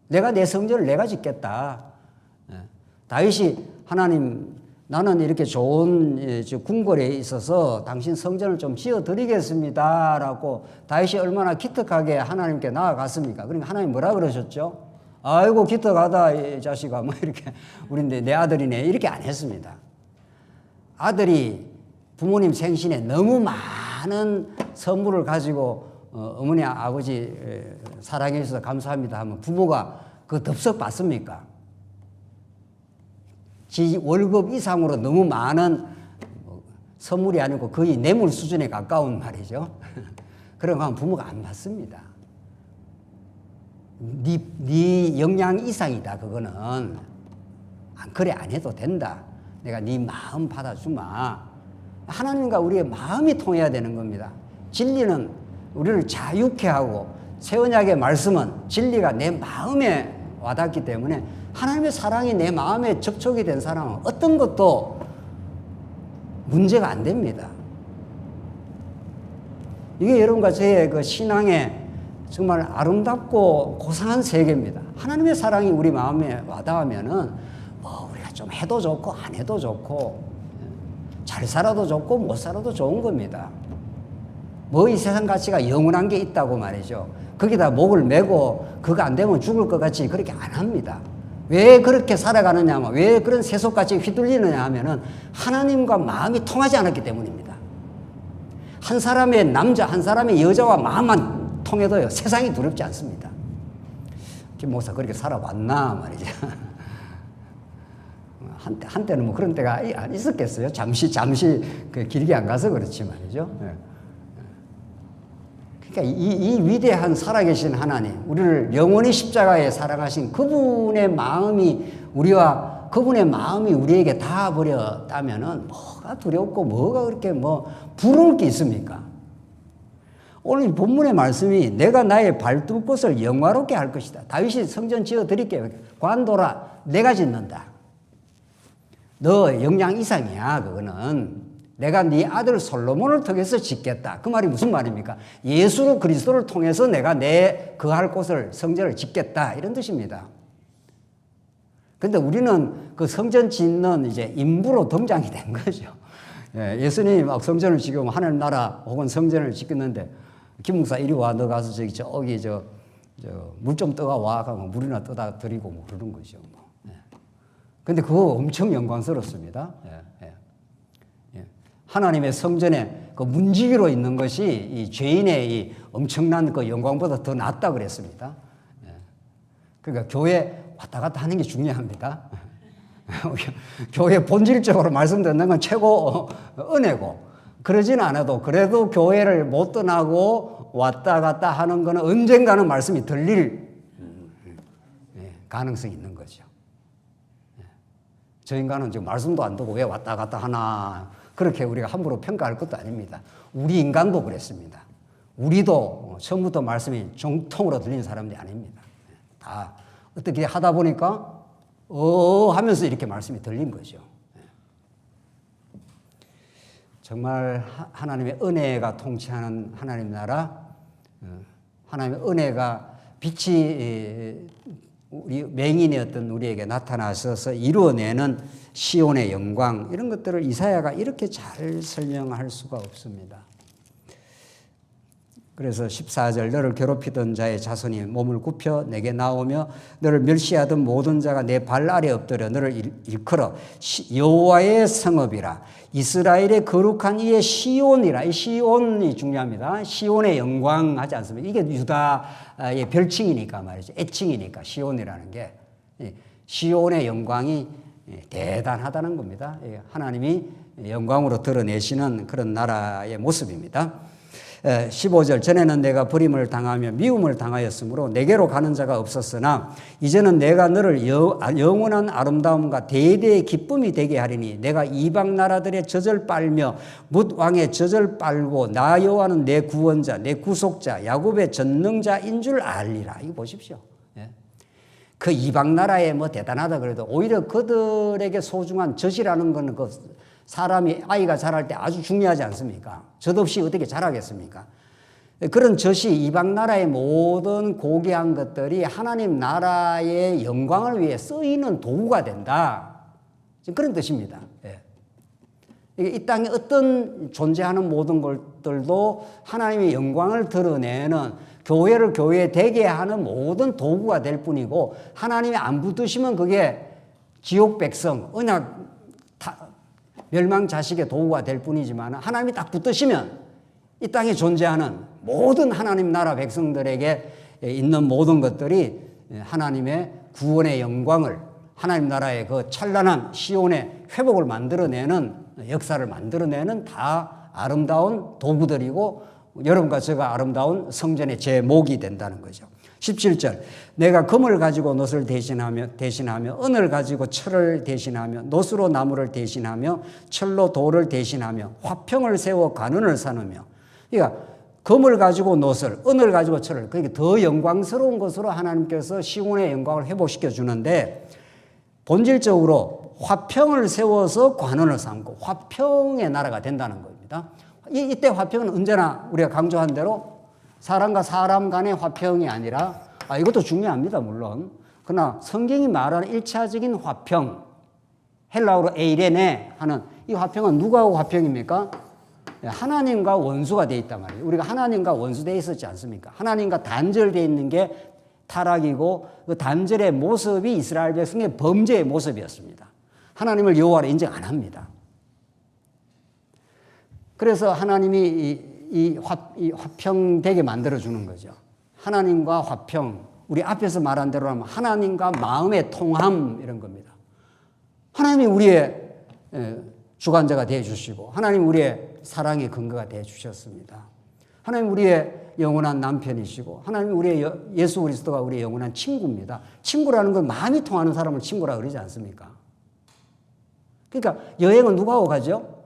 내가 내 성전을 내가 짓겠다. 네. 다윗이 하나님 나는 이렇게 좋은 궁궐에 있어서 당신 성전을 좀 지어드리겠습니다 라고 다윗이 얼마나 기특하게 하나님께 나아갔습니까? 그러니까 하나님 뭐라 그러셨죠? 아이고 기특하다 이 자식아 뭐 이렇게 우리 내 아들이네 이렇게 안 했습니다. 아들이 부모님 생신에 너무 많은 선물을 가지고 어머니 아버지 사랑해 주셔서 감사합니다 하면 부모가 그 덥석 받습니까? 지 월급 이상으로 너무 많은 선물이 아니고 거의 뇌물 수준에 가까운 말이죠. 그런 거 하면 부모가 안 받습니다. 네 역량 이상이다. 그거는 그래 안 해도 된다. 내가 네 마음 받아주마. 하나님과 우리의 마음이 통해야 되는 겁니다. 진리는 우리를 자유케 하고 새 언약의 말씀은 진리가 내 마음에 와닿기 때문에 하나님의 사랑이 내 마음에 접촉이 된 사람은 어떤 것도 문제가 안 됩니다. 이게 여러분과 저의 그 신앙의 정말 아름답고 고상한 세계입니다. 하나님의 사랑이 우리 마음에 와닿으면은 우리가 좀 해도 좋고 안 해도 좋고 잘 살아도 좋고 못 살아도 좋은 겁니다. 이 세상 가치가 영원한 게 있다고 말이죠. 거기다 목을 메고 그거 안 되면 죽을 것 같이 그렇게 안 합니다. 왜 그렇게 살아가느냐 하면 왜 그런 세속같이 휘둘리느냐 하면은 하나님과 마음이 통하지 않았기 때문입니다. 한 사람의 남자 한 사람의 여자와 마음만 통해도요 세상이 두렵지 않습니다. 김 목사 그렇게 살아왔나 말이죠. 한때는 뭐 그런 때가 있었겠어요. 잠시 그 길게 안 가서 그렇지 말이죠. 그러니까 이 위대한 살아계신 하나님, 우리를 영원히 십자가에 사랑하신 그분의 마음이 우리와 그분의 마음이 우리에게 닿아 버렸다면은 뭐가 두렵고 뭐가 그렇게 부러울 게 있습니까? 오늘 본문의 말씀이 내가 나의 발둘 곳을 영화롭게 할 것이다. 다윗이 성전 지어 드릴게. 관둬라. 내가 짓는다. 너 역량 이상이야. 그거는. 내가 네 아들 솔로몬을 통해서 짓겠다. 그 말이 무슨 말입니까? 예수 그리스도를 통해서 내가 내 거할 곳을 성전을 짓겠다. 이런 뜻입니다. 근데 우리는 그 성전 짓는 이제 인부로 등장이 된 거죠. 예수님이 막 성전을 지금 하나님 나라 혹은 성전을 짓겠는데 김 목사 이리 와. 너 가서 저기 물 좀 떠가 와. 하고 물이나 떠다 드리고 그러는 거죠. 근데 그거 엄청 영광스럽습니다. 하나님의 성전에 그 문지기로 있는 것이 이 죄인의 이 엄청난 그 영광보다 더 낫다 그랬습니다. 그러니까 교회 왔다 갔다 하는 게 중요합니다. 교회 본질적으로 말씀 듣는 건 최고 은혜고, 그러진 않아도 그래도 교회를 못 떠나고 왔다 갔다 하는 거는 언젠가는 말씀이 들릴 가능성이 있는 거죠. 저 인간은 지금 말씀도 안 듣고 왜 왔다 갔다 하나, 그렇게 우리가 함부로 평가할 것도 아닙니다. 우리 인간도 그랬습니다. 우리도 처음부터 말씀이 정통으로 들리는 사람들이 아닙니다. 다 어떻게 하다 보니까 하면서 이렇게 말씀이 들린 거죠. 정말 하나님의 은혜가 통치하는 하나님 나라, 하나님의 은혜가 빛이 우리 맹인이었던 우리에게 나타나셔서 이루어내는 시온의 영광, 이런 것들을 이사야가 이렇게 잘 설명할 수가 없습니다. 그래서 14절, 너를 괴롭히던 자의 자손이 몸을 굽혀 내게 나오며 너를 멸시하던 모든 자가 내 발 아래 엎드려 너를 일컬어 여호와의 성읍이라, 이스라엘의 거룩한 이의 시온이라. 이 시온이 중요합니다. 시온의 영광 하지 않습니까? 이게 유다의 별칭이니까 말이죠. 애칭이니까 시온이라는 게. 시온의 영광이 대단하다는 겁니다. 하나님이 영광으로 드러내시는 그런 나라의 모습입니다. 15절, 전에는 내가 버림을 당하며 미움을 당하였으므로 내게로 가는 자가 없었으나 이제는 내가 너를 영원한 아름다움과 대대의 기쁨이 되게 하리니 내가 이방 나라들의 젖을 빨며 뭇 왕의 젖을 빨고 나 여호와는 내 구원자 내 구속자 야곱의 전능자인 줄 알리라. 이거 보십시오. 그 이방 나라에 대단하다 그래도 오히려 그들에게 소중한 젖이라는 건 그 사람이 아이가 자랄 때 아주 중요하지 않습니까? 젖 없이 어떻게 자라겠습니까? 그런 젖이 이방 나라의 모든 고귀한 것들이 하나님 나라의 영광을 위해 쓰이는 도구가 된다. 그런 뜻입니다. 이 땅에 어떤 존재하는 모든 것들도 하나님의 영광을 드러내는, 교회를 교회 되게 하는 모든 도구가 될 뿐이고, 하나님이 안 붙으시면 그게 지옥 백성, 언약 멸망 자식의 도구가 될 뿐이지만, 하나님이 딱 붙으시면 이 땅에 존재하는 모든 하나님 나라 백성들에게 있는 모든 것들이 하나님의 구원의 영광을, 하나님 나라의 그 찬란한 시온의 회복을 만들어내는, 역사를 만들어내는 다 아름다운 도구들이고, 여러분과 제가 아름다운 성전의 제목이 된다는 거죠. 17절, 내가 금을 가지고 놋을 대신하며 은을 가지고 철을 대신하며 놋으로 나무를 대신하며 철로 돌을 대신하며 화평을 세워 관원을 삼으며. 그러니까 금을 가지고 놋을, 은을 가지고 철을, 그러니까 더 영광스러운 것으로 하나님께서 시온의 영광을 회복시켜 주는데, 본질적으로 화평을 세워서 관원을 삼고 화평의 나라가 된다는 겁니다. 이때 화평은 언제나 우리가 강조한 대로 사람과 사람 간의 화평이 아니라, 이것도 중요합니다, 물론. 그러나 성경이 말하는 1차적인 화평, 헬라어로 에이레네 하는 이 화평은 누구하고 화평입니까? 하나님과 원수가 되어 있단 말이에요. 우리가 하나님과 원수되어 있었지 않습니까? 하나님과 단절되어 있는 게 타락이고, 그 단절의 모습이 이스라엘 백성의 범죄의 모습이었습니다. 하나님을 여호와로 인정 안 합니다. 그래서 하나님이 이 화평되게 만들어주는 거죠. 하나님과 화평, 우리 앞에서 말한 대로 하면 하나님과 마음의 통함, 이런 겁니다. 하나님이 우리의 주관자가 되어주시고, 하나님 우리의 사랑의 근거가 되어주셨습니다. 하나님 우리의 영원한 남편이시고, 하나님 우리의 예수 그리스도가 우리의 영원한 친구입니다. 친구라는 건 마음이 통하는 사람을 친구라 그러지 않습니까? 그러니까 여행은 누가 하고 가죠?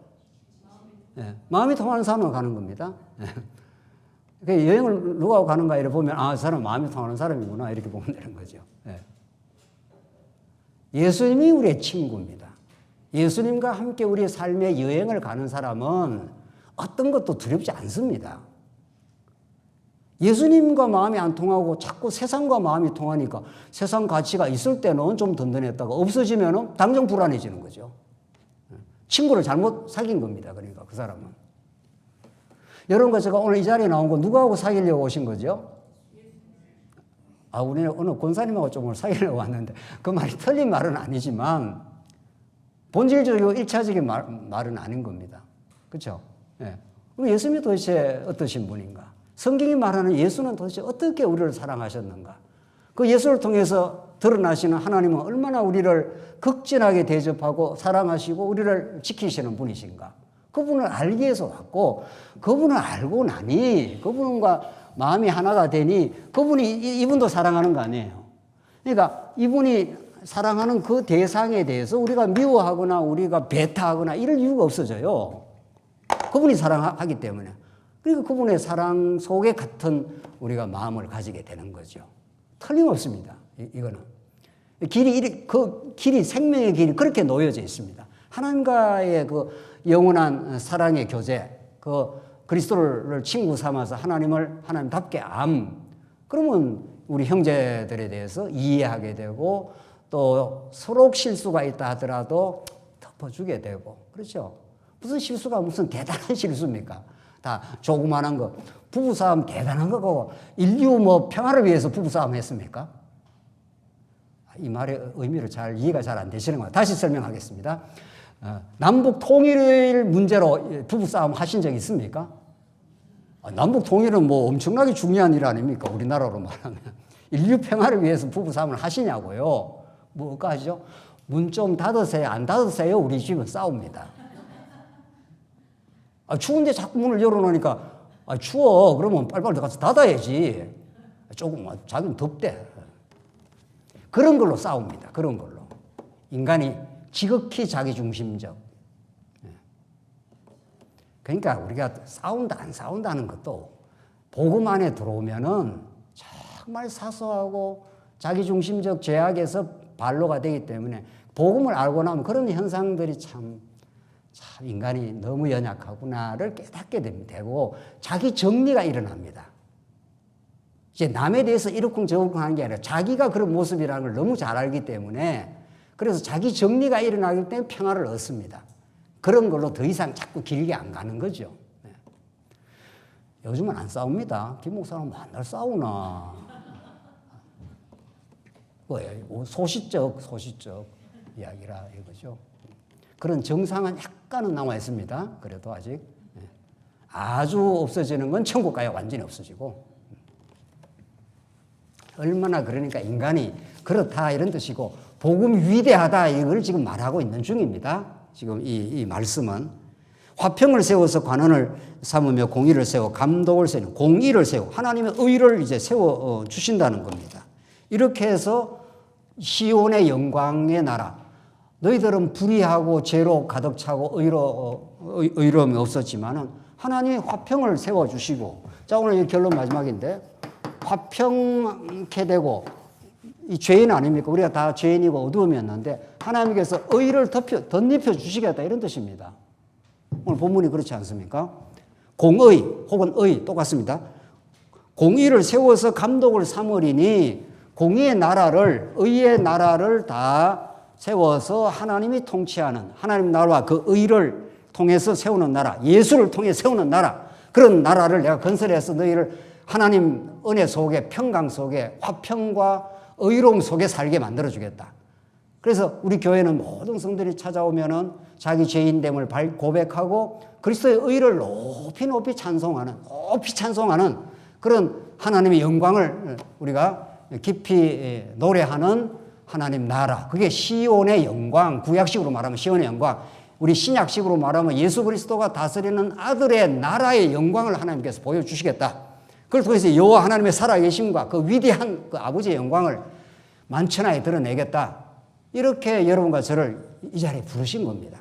예, 마음이 통하는 사람은 가는 겁니다. 예. 그러니까 여행을 누가 하고 가는가 이렇게 보면 아, 저 사람 마음이 통하는 사람이구나 이렇게 보면 되는 거죠. 예. 예수님이 우리의 친구입니다. 예수님과 함께 우리의 삶의 여행을 가는 사람은 어떤 것도 두렵지 않습니다. 예수님과 마음이 안 통하고 자꾸 세상과 마음이 통하니까 세상 가치가 있을 때는 좀 든든했다가 없어지면 당장 불안해지는 거죠. 친구를 잘못 사귄 겁니다. 그러니까 그 사람은. 여러분과 제가 오늘 이 자리에 나온 거 누구하고 사귀려고 오신 거죠? 아, 우리는 어느 권사님하고 좀 오늘 사귀려고 왔는데 그 말이 틀린 말은 아니지만 본질적이고 1차적인 말은 아닌 겁니다. 그렇죠? 예. 그럼 예수님이 도대체 어떠신 분인가? 성경이 말하는 예수는 도대체 어떻게 우리를 사랑하셨는가? 그 예수를 통해서 드러나시는 하나님은 얼마나 우리를 극진하게 대접하고 사랑하시고 우리를 지키시는 분이신가? 그분을 알기 위해서 왔고 그분을 알고 나니 그분과 마음이 하나가 되니 그분이 이분도 사랑하는 거 아니에요. 그러니까 이분이 사랑하는 그 대상에 대해서 우리가 미워하거나 우리가 배타하거나 이럴 이유가 없어져요. 그분이 사랑하기 때문에. 그러니까 그분의 사랑 속에 같은 우리가 마음을 가지게 되는 거죠. 틀림없습니다. 이거는. 그 길이 생명의 길이 그렇게 놓여져 있습니다. 하나님과의 그 영원한 사랑의 교제, 그 그리스도를 친구 삼아서 하나님을 하나님답게 그러면 우리 형제들에 대해서 이해하게 되고 또 서로 실수가 있다 하더라도 덮어주게 되고 그렇죠. 무슨 실수가 무슨 대단한 실수입니까? 다 조그만한 거. 부부싸움 대단한 거고 인류 평화를 위해서 부부싸움 했습니까? 이 말의 의미를 이해가 잘 안 되시는 것 같아요. 다시 설명하겠습니다. 남북 통일 문제로 부부싸움 하신 적 있습니까? 남북 통일은 엄청나게 중요한 일 아닙니까? 우리나라로 말하면. 인류 평화를 위해서 부부싸움을 하시냐고요? 뭐가 하죠? 문 좀 닫으세요. 안 닫으세요? 우리 집은 싸웁니다. 추운데 자꾸 문을 열어놓으니까 추워. 그러면 빨리빨리 가서 닫아야지. 조금 자기는 덥대. 그런 걸로 싸웁니다. 그런 걸로. 인간이 지극히 자기중심적. 그러니까 우리가 싸운다 안 싸운다는 것도 복음 안에 들어오면은 정말 사소하고 자기중심적 죄악에서 발로가 되기 때문에 복음을 알고 나면 그런 현상들이 참 인간이 너무 연약하구나를 깨닫게 되고 자기 정리가 일어납니다. 이제 남에 대해서 이러쿵저러쿵 하는 게 아니라 자기가 그런 모습이라는 걸 너무 잘 알기 때문에 그래서 자기 정리가 일어나기 때문에 평화를 얻습니다. 그런 걸로 더 이상 자꾸 길게 안 가는 거죠. 네. 요즘은 안 싸웁니다. 김 목사는 맨날 싸우나. 소시적 이야기라 이거죠. 그런 정상은 약간은 남아 있습니다. 그래도 아직. 아주 없어지는 건 천국 가야 완전히 없어지고. 얼마나 그러니까 인간이 그렇다 이런 뜻이고 복음 위대하다 이걸 지금 말하고 있는 중입니다. 지금 이 말씀은 화평을 세워서 관원을 삼으며 공의를 세워 감독을 세우는 공의를 세워 하나님의 의를 이제 세워 주신다는 겁니다. 이렇게 해서 시온의 영광의 나라 너희들은 불의하고 죄로 가득 차고 의로움이 없었지만은 하나님이 화평을 세워 주시고 자 오늘 결론 마지막인데 화평케 되고 이 죄인 아닙니까? 우리가 다 죄인이고 어두움이었는데 하나님께서 의를 덧입혀 주시겠다 이런 뜻입니다. 오늘 본문이 그렇지 않습니까? 공의 혹은 의 똑같습니다. 공의를 세워서 감독을 삼으리니 공의의 나라를 의의 나라를 다 세워서 하나님이 통치하는 하나님 나라와 그 의를 통해서 세우는 나라 예수를 통해 세우는 나라 그런 나라를 내가 건설해서 너희를 하나님 은혜 속에 평강 속에 화평과 의로움 속에 살게 만들어주겠다. 그래서 우리 교회는 모든 성들이 찾아오면은 자기 죄인됨을 고백하고 그리스도의 의를 높이 찬송하는 그런 하나님의 영광을 우리가 깊이 노래하는 하나님 나라. 그게 시온의 영광, 구약식으로 말하면 시온의 영광. 우리 신약식으로 말하면 예수 그리스도가 다스리는 아들의 나라의 영광을 하나님께서 보여주시겠다. 그걸 통해서 여호와 하나님의 살아계심과 그 위대한 그 아버지의 영광을 만천하에 드러내겠다. 이렇게 여러분과 저를 이 자리에 부르신 겁니다.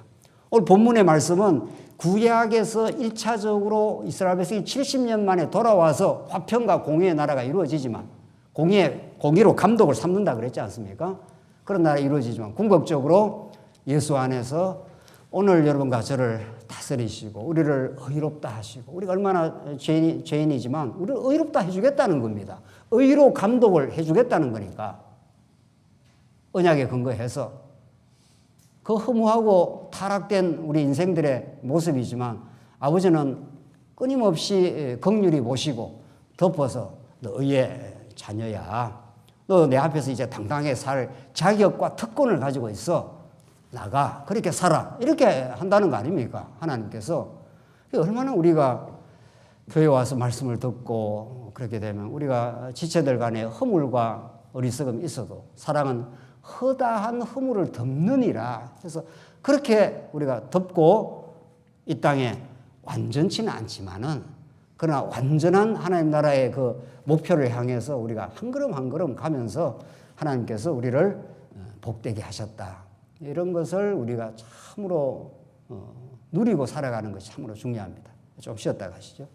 오늘 본문의 말씀은 구약에서 1차적으로 이스라엘 백성이 70년 만에 돌아와서 화평과 공의의 나라가 이루어지지만 공의로 감독을 삼는다 그랬지 않습니까? 그런 나라가 이루어지지만 궁극적으로 예수 안에서 오늘 여러분과 저를 다스리시고 우리를 의롭다 하시고 우리가 얼마나 죄인이지만 우리를 의롭다 해주겠다는 겁니다. 의로 감독을 해주겠다는 거니까 언약에 근거해서 그 허무하고 타락된 우리 인생들의 모습이지만 아버지는 끊임없이 긍휼히 보시고 덮어서 너 의의 자녀야. 너 내 앞에서 이제 당당하게 살 자격과 특권을 가지고 있어. 나가. 그렇게 살아. 이렇게 한다는 거 아닙니까? 하나님께서. 얼마나 우리가 교회 와서 말씀을 듣고 그렇게 되면 우리가 지체들 간에 허물과 어리석음이 있어도 사랑은 허다한 허물을 덮느니라. 그래서 그렇게 우리가 덮고 이 땅에 완전치는 않지만은 그러나 완전한 하나님 나라의 그 목표를 향해서 우리가 한 걸음 한 걸음 가면서 하나님께서 우리를 복되게 하셨다. 이런 것을 우리가 참으로 누리고 살아가는 것이 참으로 중요합니다. 좀 쉬었다 가시죠.